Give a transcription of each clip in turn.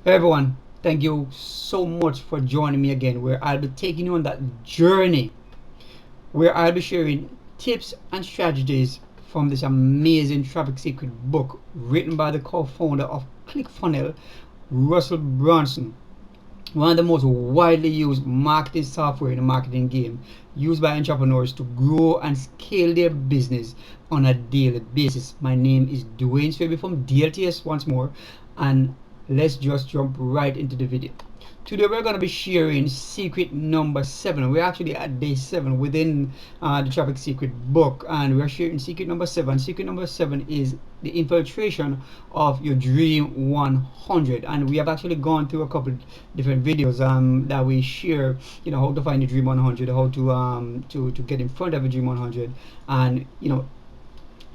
Hey everyone, thank you so much for joining me again, where I'll be taking you on that journey where I'll be sharing tips and strategies from this amazing traffic secret book written by the co-founder of ClickFunnels, Russell Branson. One of the most widely used marketing software in the marketing game, used by entrepreneurs to grow and scale their business on a daily basis. My name is Dwayne Swaby from DLTS once more, and let's just jump right into the video. Today we're going to be sharing secret number 7. We're actually at day 7 within the traffic secret book, and we're sharing secret number 7. Secret number 7 is the infiltration of your dream 100, and we have actually gone through a couple different videos that we share, how to find the dream 100, how to get in front of a dream 100, and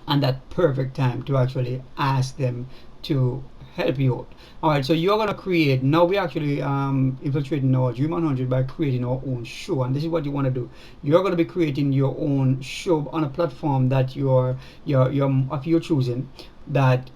and that perfect time to actually ask them to help you out. All right, so you're gonna create. Now we actually infiltrating our Dream 100 by creating our own show, and this is what you want to do. You're gonna be creating your own show on a platform that if you're choosing that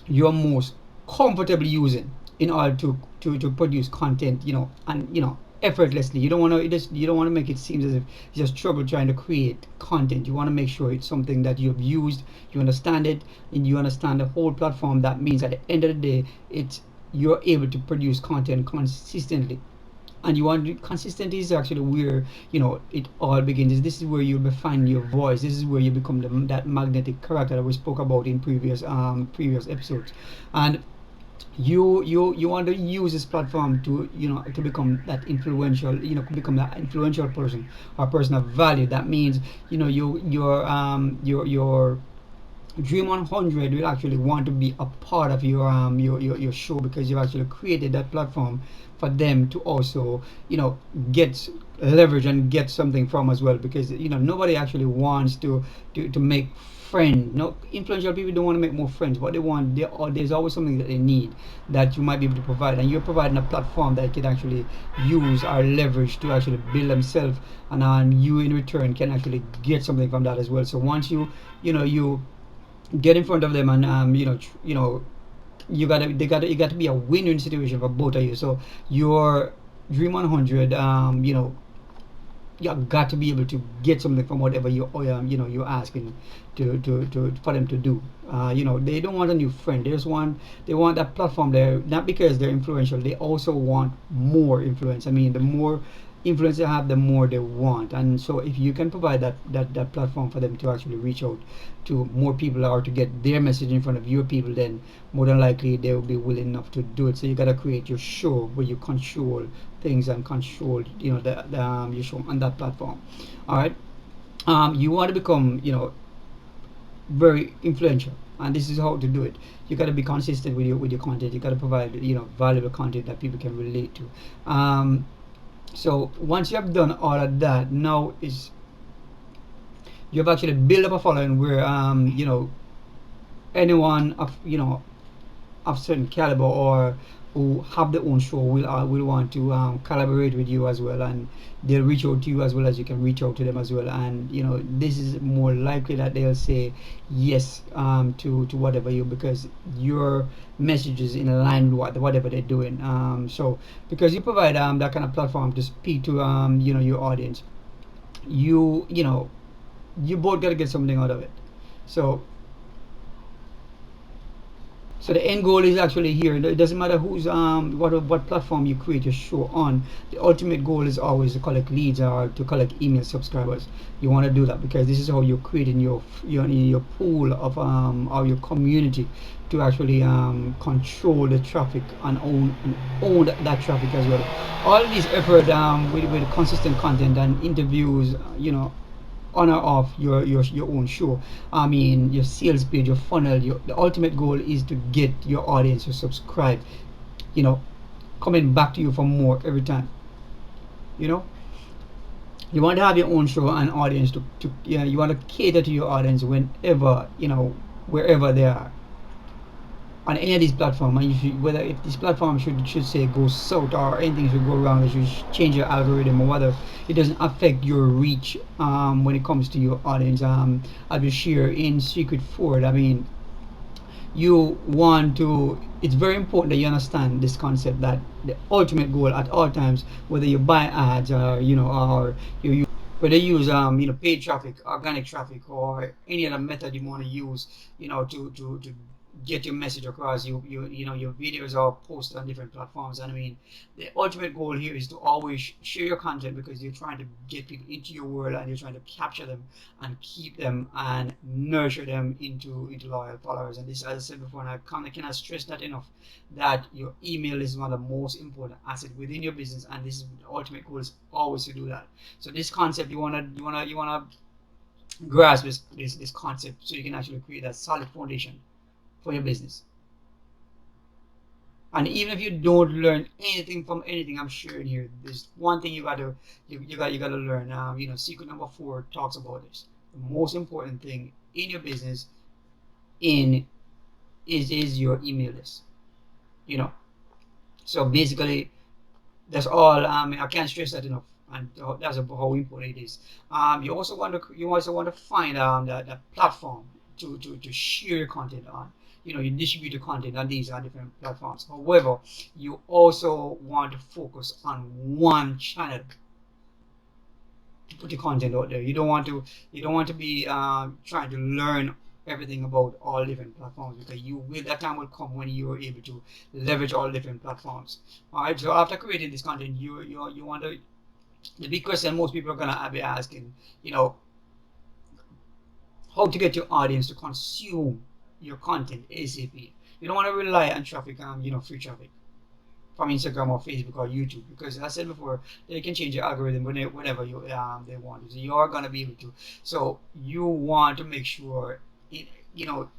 you're most comfortable using in order to produce content, and effortlessly. You don't want to just you don't want to make it seem as if it's just trouble trying to create content. You want to make sure it's something that you've used, you understand it, and you understand the whole platform. That means at the end of the day, it's you're able to produce content consistently. And you want consistency is actually where it all begins. This is where you'll be finding your voice. This is where you become that magnetic character that we spoke about in previous episodes. And you want to use this platform to to become that influential, become that influential person or person of value. That means your Dream 100 will actually want to be a part of your show, because you've actually created that platform for them to also get leverage and get something from as well, because nobody actually wants to make friends. No, influential people don't want to make more friends. What they want, there's always something that they need that you might be able to provide, and you're providing a platform that can actually use or leverage to actually build themselves, and you in return can actually get something from that as well. So once you get in front of them, and you got to be a win-win situation for both of you. So your Dream 100, you got to be able to get something from whatever you're asking to for them to do. They don't want a new friend. They want that platform there, not because they're influential. They also want more influence. I mean, the more influence they have, the more they want. And so if you can provide that platform for them to actually reach out to more people, or to get their message in front of your people, then more than likely they will be willing enough to do it. So you got to create your show where you control things and control your show on that platform. All right. You want to become very influential, and this is how to do it. You got to be consistent with your content. You got to provide valuable content that people can relate to. So once you have done all of that, now is you've actually built up a following where anyone of certain caliber, or who have their own show, will want to collaborate with you as well, and they'll reach out to you as well as you can reach out to them as well. And this is more likely that they'll say yes to whatever because your message is in line with whatever they're doing. So because you provide that kind of platform to speak to your audience, you both got to get something out of it. So so the end goal is actually here. It doesn't matter who's what platform you create your show on. The ultimate goal is always to collect leads or to collect email subscribers. You want to do that because this is how you're creating your pool of or your community to actually control the traffic and own that traffic as well. All these effort with consistent content and interviews, on or off your own show. I mean, your sales page, your funnel. The ultimate goal is to get your audience to subscribe. You know, coming back to you for more every time. You know, you want to have your own show and audience to yeah. You want to cater to your audience whenever wherever they are on any of these platforms. And you should, whether if this platform should say go south or anything should go wrong, you should change your algorithm, or whether it doesn't affect your reach when it comes to your audience. As we share in Secret Forward, I mean, you want to, it's very important that you understand this concept that the ultimate goal at all times, whether you buy ads or or you use, whether you use paid traffic, organic traffic, or any other method you want to use, to get your message across. Your videos are posted on different platforms, and I mean, the ultimate goal here is to always share your content, because you're trying to get people into your world, and you're trying to capture them and keep them and nurture them into loyal followers. And this, as I said before, and cannot stress that enough, that your email is one of the most important assets within your business, and this is the ultimate goal, is always to do that. So this concept, you wanna grasp this concept, so you can actually create that solid foundation for your business. And even if you don't learn anything from anything I'm sharing here, there's one thing you gotta learn. Secret number 4 talks about this. The most important thing in your business in is your email list. You know. So basically, that's all. I can't stress that enough, and that's how important it is. You also want to find the platform to share your content on. You distribute your content on these different platforms. However, you also want to focus on one channel to put your content out there. You don't want to be trying to learn everything about all different platforms, because that time will come when you are able to leverage all different platforms. All right. So after creating this content, you want to, the big question most people are gonna be asking, how to get your audience to consume your content ASAP. You don't want to rely on traffic, free traffic from Instagram or Facebook or YouTube, because as I said before, they can change your algorithm whenever they want. So you are gonna be able to. So you want to make sure it, you know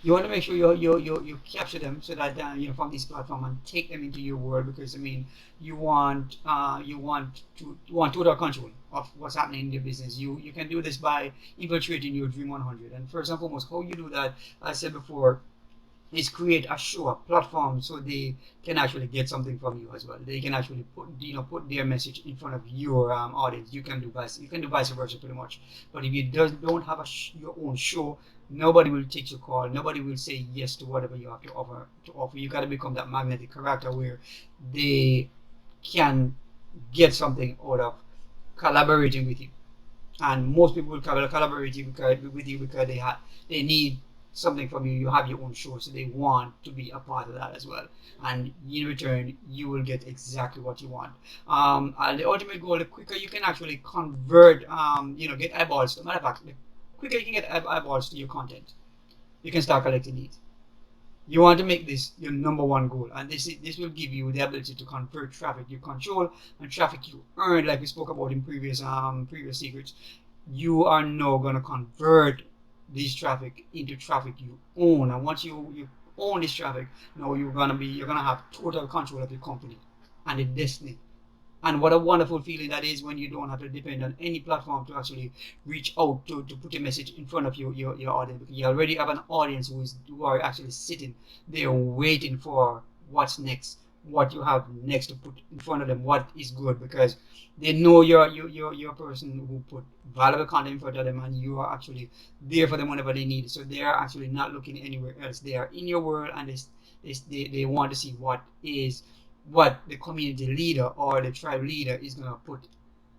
you want to make sure you capture them, so that from this platform, and take them into your world, because I mean, you want total control of what's happening in your business. You can do this by infiltrating your Dream 100. And first and foremost, how you do that, I said before, is create a show, a platform, so they can actually get something from you as well. They can actually put their message in front of your audience. You can do vice versa, pretty much. But if you don't have your own show, nobody will take your call. Nobody will say yes to whatever you have to offer. You got to become that magnetic character where they can get something out of collaborating with you. And most people will collaborate with you because they need something from you. You have your own show, so they want to be a part of that as well. And in return, you will get exactly what you want. And the ultimate goal: the quicker you can actually convert, get eyeballs. As a matter of fact, the quicker you can get eyeballs to your content, you can start collecting these. You want to make this your number one goal, and this will give you the ability to convert traffic you control and traffic you earn, like we spoke about in previous secrets. You are now going to convert this traffic into traffic you own, and once you own this traffic, now you're gonna have total control of your company and the destiny. And what a wonderful feeling that is, when you don't have to depend on any platform to actually reach out to put your message in front of your audience, because you already have an audience who are actually sitting there waiting for what's next, what you have next to put in front of them, what is good, because they know you're a person who put valuable content in front of them, and you are actually there for them whenever they need it. So they are actually not looking anywhere else. They are in your world, and they want to see what the community leader or the tribe leader is going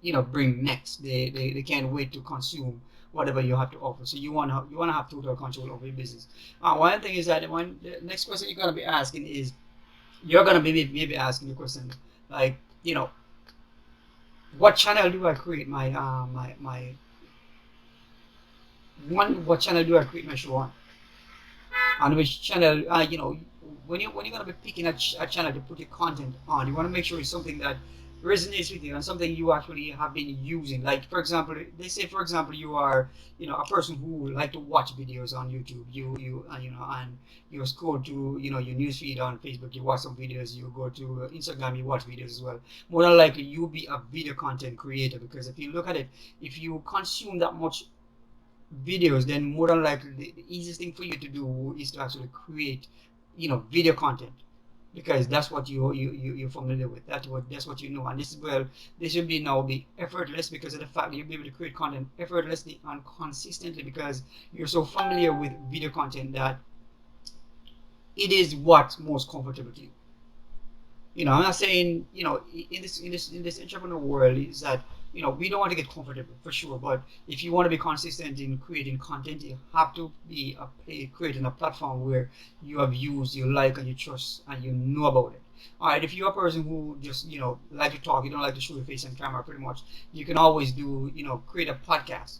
to bring next. They can't wait to consume whatever you have to offer. So you want to have total control over your business. One thing is that the next question you're going to be asking is, you're going to be maybe asking the question like, what channel do I create my what channel do I create my show on? On which channel, when you're gonna be picking a channel to put your content on, you want to make sure it's something that resonates with you, and something you actually have been using. Like, for example, they say, for example, you are a person who like to watch videos on YouTube. And you scroll to your newsfeed on Facebook, you watch some videos. You go to Instagram, you watch videos as well. More than likely, you'll be a video content creator, because if you look at it, if you consume that much videos, then more than likely the easiest thing for you to do is to actually create video content. because that's what you're familiar with. That's what you know. And this is where this should be now be effortless, because of the fact that you'll be able to create content effortlessly and consistently, because you're so familiar with video content that it is what's most comfortable to you. I'm not saying, in this entrepreneur world, is that, we don't want to get comfortable for sure, but if you want to be consistent in creating content, you have to be creating a platform where you have used, you like, and you trust, and you know about it. All right, if you're a person who just, like to talk, you don't like to show your face on camera, pretty much, you can always do, create a podcast,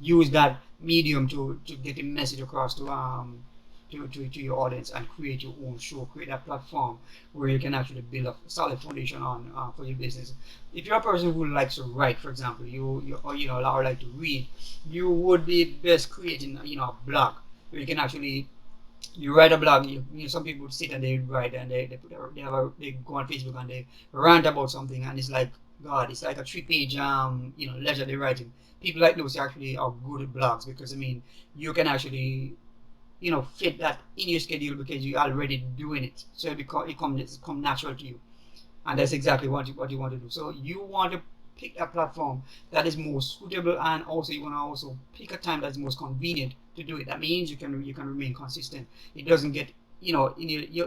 use that medium to get the message across to your audience, and create your own show, create a platform where you can actually build a solid foundation on for your business. If you're a person who likes to write, for example, or like to read, you would be best creating a blog where you can actually you write a blog. Some people sit and they write, and they go on Facebook and they rant about something, and it's like, God, it's like a 3-page letter they're writing. People like those actually are good at blogs, because you can actually fit that in your schedule because you're already doing it, so it come natural to you, and that's exactly what you want to do. So you want to pick a platform that is more suitable, and also you want to also pick a time that's most convenient to do it. That means you can remain consistent. It doesn't get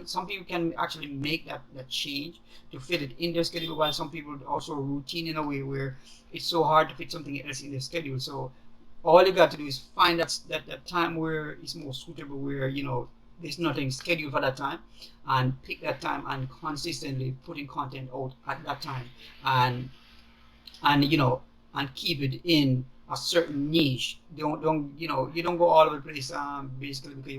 some people can actually make that change to fit it in their schedule, while some people also routine in a way where it's so hard to fit something else in their schedule. So all you got to do is find that time where it's more suitable, where there's nothing scheduled for that time, and pick that time and consistently putting content out at that time, and and you know and keep it in a certain niche. Don't you don't go all over the place, basically, because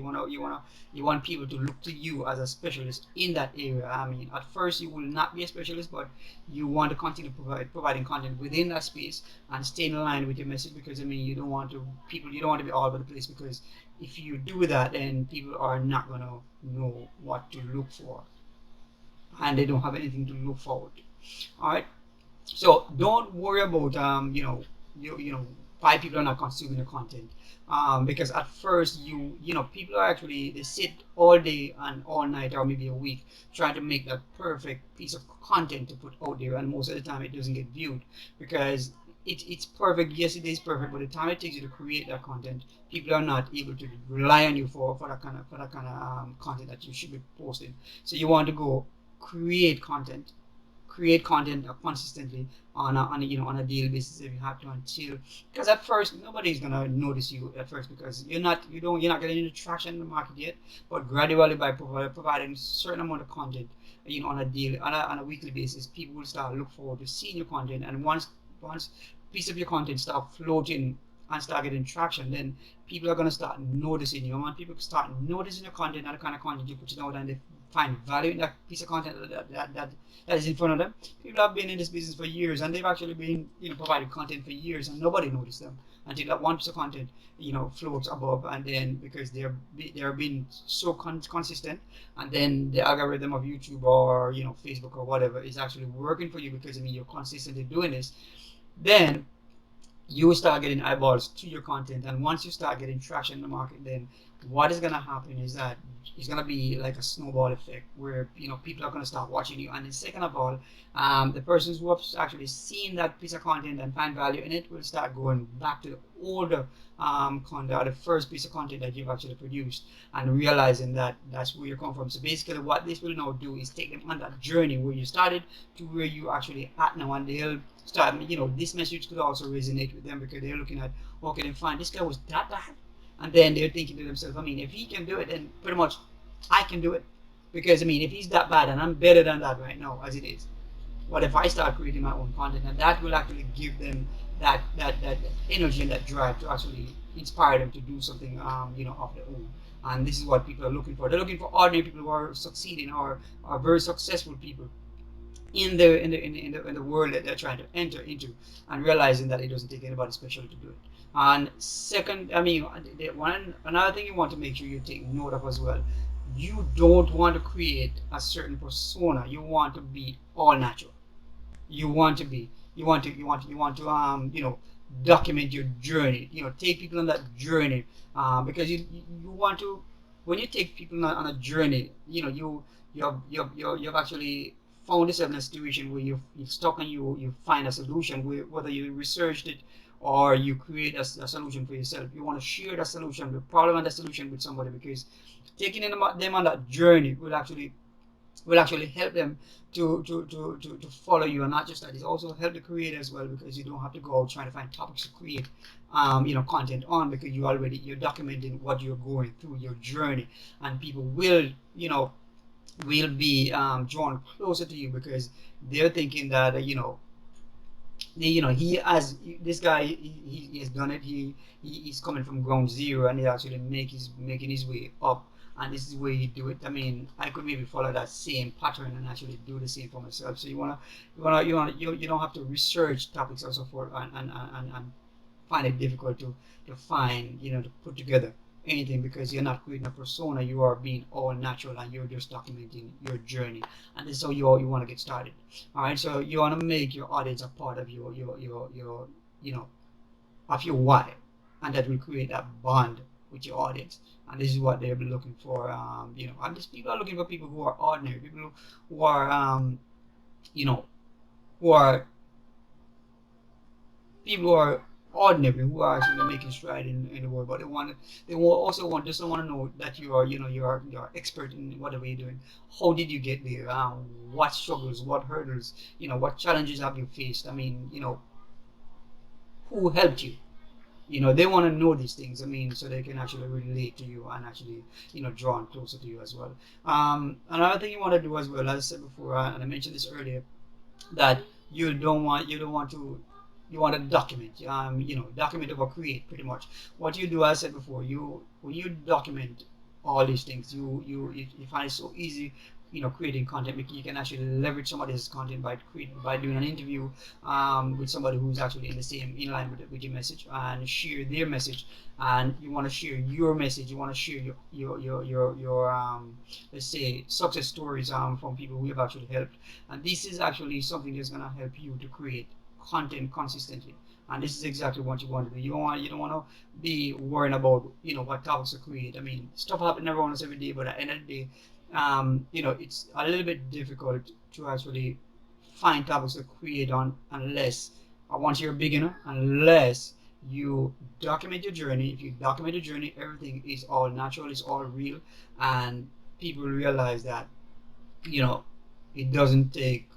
you want people to look to you as a specialist in that area. At first you will not be a specialist, but you want to continue providing content within that space and stay in line with your message, because you don't want to be all over the place, because if you do that, then people are not going to know what to look for, and they don't have anything to look forward to. All right, so don't worry about why people are not consuming your content, because at first people are actually, they sit all day and all night, or maybe a week, trying to make that perfect piece of content to put out there, and most of the time it doesn't get viewed, because it's perfect. Yes, it is perfect, but the time it takes you to create that content, people are not able to rely on you for that kind of content that you should be posting. So you want to go create content consistently on a daily basis, if you have to, until, because at first nobody's gonna notice you at first, because you're not getting any traction in the market yet, but gradually, by providing a certain amount of content on a daily, on a weekly basis, people will start look forward to seeing your content, and once piece of your content start floating and start getting traction, then people are going to start noticing you. And when people start noticing your content and the kind of content you put out, and they find value in that piece of content that is in front of them. People have been in this business for years, and they've actually been providing content for years, and nobody noticed them until that one piece of content floats above, and then because they're being so consistent, and then the algorithm of YouTube or Facebook or whatever is actually working for you, because you're consistently doing this, then you start getting eyeballs to your content. And once you start getting traction in the market, then what is going to happen is that it's going to be like a snowball effect, where people are going to start watching you. And then second of all, the persons who have actually seen that piece of content and find value in it will start going back to the older content, or the first piece of content that you've actually produced, and realizing that that's where you come from. So basically what this will now do is take them on that journey where you started to where you actually at now, and they'll start, this message could also resonate with them, because they're looking at, okay, then fine, this guy was that bad, and then they're thinking to themselves, if he can do it, then pretty much I can do it, because if he's that bad and I'm better than that right now as it is, what if I start creating my own content? And that will actually give them that energy and that drive to actually inspire them to do something of their own. And this is what people are looking for. They're looking for ordinary people who are succeeding, or are very successful people in the world that they're trying to enter into, and realizing that it doesn't take anybody special to do it. And second, another thing you want to make sure you take note of as well, you don't want to create a certain persona. You want to be all natural. You want to document your journey. Take people on that journey, because you want to, when you take people on a journey, you've actually found yourself in a situation where you're stuck and you find a solution, where, whether you researched it or you create a solution for yourself. You want to share the solution, the problem and the solution with somebody, because taking them on that journey will actually help them to follow you. And not just that, it also help the creator as well, because you don't have to go out trying to find topics to create content on, because you're documenting what you're going through, your journey. And people will be drawn closer to you, because they're thinking that he has this guy, he has done it. He's coming from ground zero, and he actually making his way up, and this is where he do it. I mean, I could maybe follow that same pattern and actually do the same for myself. So you don't have to research topics or so forth, and find it difficult to find, to put together anything, because you're not creating a persona. You are being all natural, and you're just documenting your journey. And this is how you want to get started. All right, so you want to make your audience a part of your of your why, and that will create that bond with your audience. And this is what they'll be looking for. And these people are looking for people who are ordinary, people who are you know who are people who are ordinary, who are actually making stride in the world. But they will also want just want to know that you are you're expert in whatever you're doing. How did you get there? What struggles, what hurdles, what challenges have you faced? I mean, who helped you? They want to know these things. I mean, so they can actually relate to you, and actually drawn closer to you as well. Another thing you want to do as well, as I said before, and I mentioned this earlier, that you don't want to you want to document, document over create. Pretty much what you do, as I said before, when you document all these things, you find it so easy, creating content, because you can actually leverage somebody else's content by doing an interview with somebody who's actually in line with your message, and share their message. And you want to share your message, you want to share your let's say success stories from people who have actually helped. And this is actually something that's going to help you to create content consistently. And this is exactly what you want to do. You don't want to be worrying about what topics to create. I mean, stuff happens every every day, but at the end of the day, it's a little bit difficult to actually find topics to create on, unless once you're a beginner, unless you document your journey. If you document your journey, everything is all natural, it's all real. And people realize that you know it doesn't take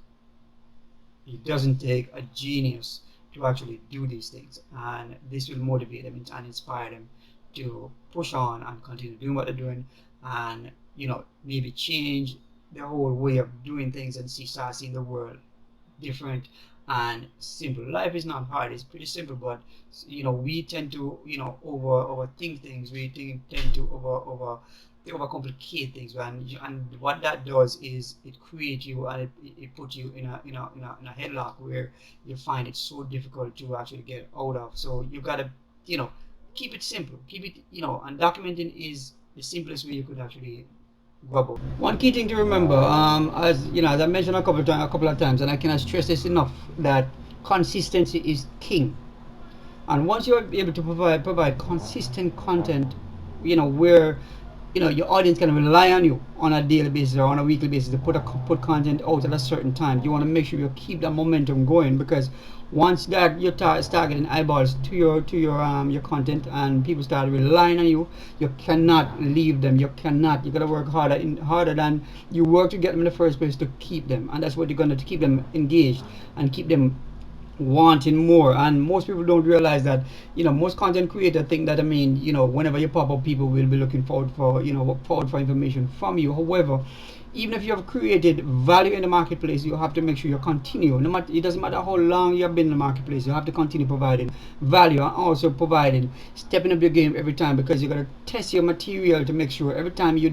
a genius to actually do these things, and this will motivate them and inspire them to push on and continue doing what they're doing. And maybe change their whole way of doing things, and start seeing the world different and simple. Life is not hard, it's pretty simple. But we tend to overthink things. We tend to overcomplicate things, and what that does is it creates you, and it puts you in a headlock where you find it so difficult to actually get out of. So you gotta keep it simple, keep it and documenting is the simplest way you could actually go about. One key thing to remember, as I mentioned a couple of times, and I cannot stress this enough, that consistency is king. And once you're able to provide consistent content, where your audience can rely on you on a daily basis or on a weekly basis to put content out at a certain time. You want to make sure you keep that momentum going, because once that you start getting eyeballs to your content, and people start relying on you, you cannot leave them. You gotta work harder than you work to get them in the first place, to keep them. And that's what you're gonna, to keep them engaged and keep them wanting more. And most people don't realize that most content creators think that, whenever you pop up, people will be looking forward for information from you. However, even if you have created value in the marketplace, you have to make sure you continue. No matter, it doesn't matter how long you have been in the marketplace, you have to continue providing value, and also stepping up your game every time, because you got to test your material to make sure every time you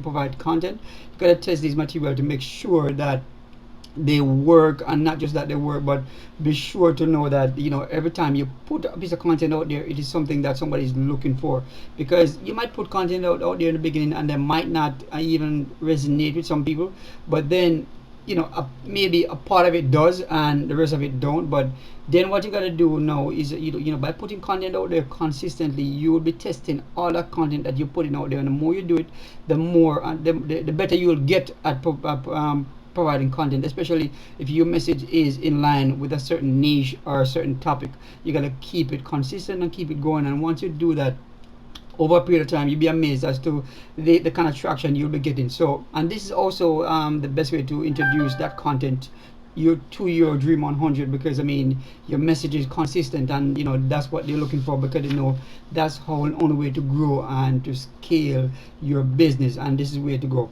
provide content, you got to test this material to make sure that they work. And not just that they work, but be sure to know that every time you put a piece of content out there, it is something that somebody is looking for. Because you might put content out there in the beginning, and they might not even resonate with some people, but then maybe a part of it does and the rest of it don't. But then what you got to do now is, by putting content out there consistently, you will be testing all that content that you're putting out there, and the more you do it, the more the better you will get at providing content, especially if your message is in line with a certain niche or a certain topic. You got to keep it consistent and keep it going, and once you do that over a period of time, you'll be amazed as to the kind of traction you'll be getting. So, and this is also the best way to introduce that content to your Dream 100, because I mean your message is consistent, and that's what they're looking for, because that's how only way to grow and to scale your business, and this is where to go.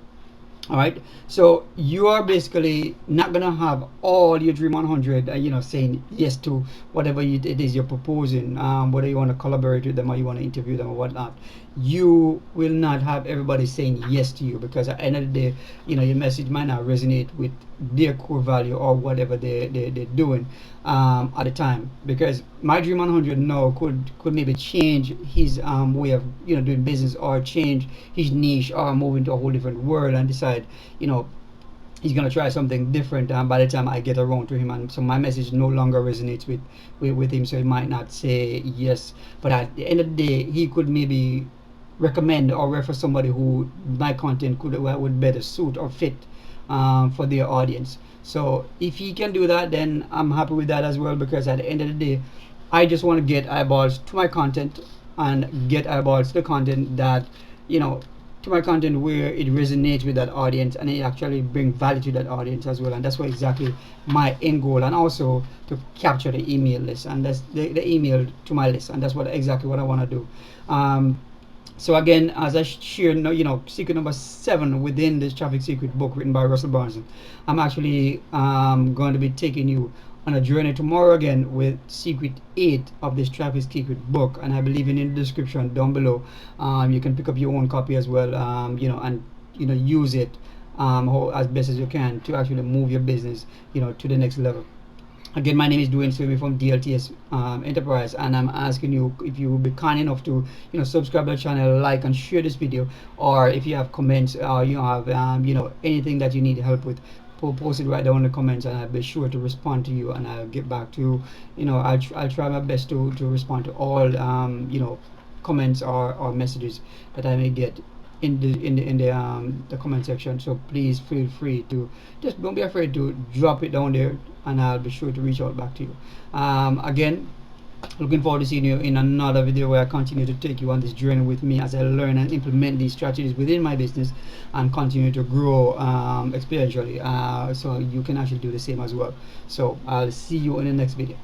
All right, so you are basically not gonna have all your Dream 100 saying yes to whatever it is you're proposing, whether you want to collaborate with them or you want to interview them or whatnot. You will not have everybody saying yes to you, because at the end of the day, your message might not resonate with their core value or whatever they're doing at the time. Because my Dream 100 now could maybe change his way of doing business, or change his niche, or move into a whole different world and decide he's gonna try something different by the time I get around to him, and so my message no longer resonates with him, so he might not say yes. But at the end of the day, he could maybe recommend or refer somebody who my content would better suit or fit for their audience. So if he can do that, then I'm happy with that as well, because at the end of the day, I just want to get eyeballs to my content, and get eyeballs to the content that to my content where it resonates with that audience, and it actually bring value to that audience as well. And that's what exactly my end goal, and also to capture the email list, and that's the email to my list, and that's exactly what I want to do. So again, as I shared, secret number 7 within this Traffic Secret book written by Russell Branson, I'm actually going to be taking you on a journey tomorrow again with secret 8 of this Traffic Secret book, and I believe in the description down below, you can pick up your own copy as well, and use it as best as you can to actually move your business to the next level. Again, my name is Dwayne Swimming from DLTS Enterprise, and I'm asking you if you will be kind enough to subscribe to the channel, like and share this video, or if you have comments or you have anything that you need help with, post it right down in the comments, and I'll be sure to respond to you, and I'll get back to I'll try my best to respond to all comments or messages that I may get in the comment section. So please feel free to just don't be afraid to drop it down there, and I'll be sure to reach out back to you. Again, looking forward to seeing you in another video where I continue to take you on this journey with me as I learn and implement these strategies within my business and continue to grow exponentially, so you can actually do the same as well. So I'll see you in the next video.